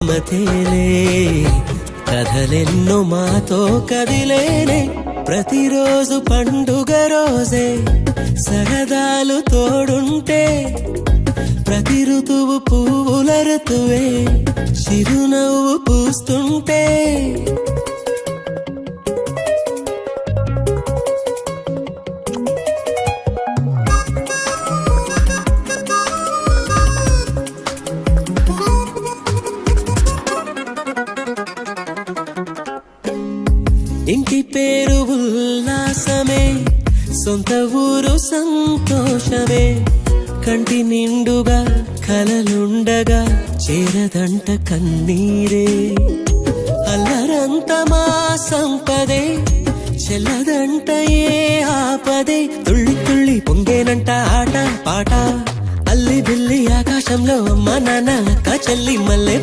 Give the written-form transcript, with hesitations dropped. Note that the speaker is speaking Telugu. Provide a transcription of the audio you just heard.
మతేలే కథలెన్నో మాతో కదిలేనే ప్రతిరోజు పండుగ రోజే సరదాలు తోడుంటే ప్రతి ఋతువు పువ్వుల ఋతువే చిరునవ్వు పూస్తుంటే ఇంటి పేరు ఉల్లాసమే సొంత ఊరు సంతోషమే కంటి నిండుగా కలలుండగా చేరదంట కన్నీరే అల్లరంత మా సంపదే చెల్లదంట ఏ ఆపదే తుళ్ళి తుళ్ళి పొంగేనంట ఆట పాట అల్లి బిల్లి ఆకాశంలో అమ్మ నాన్న అక్క చెల్లి మల్లె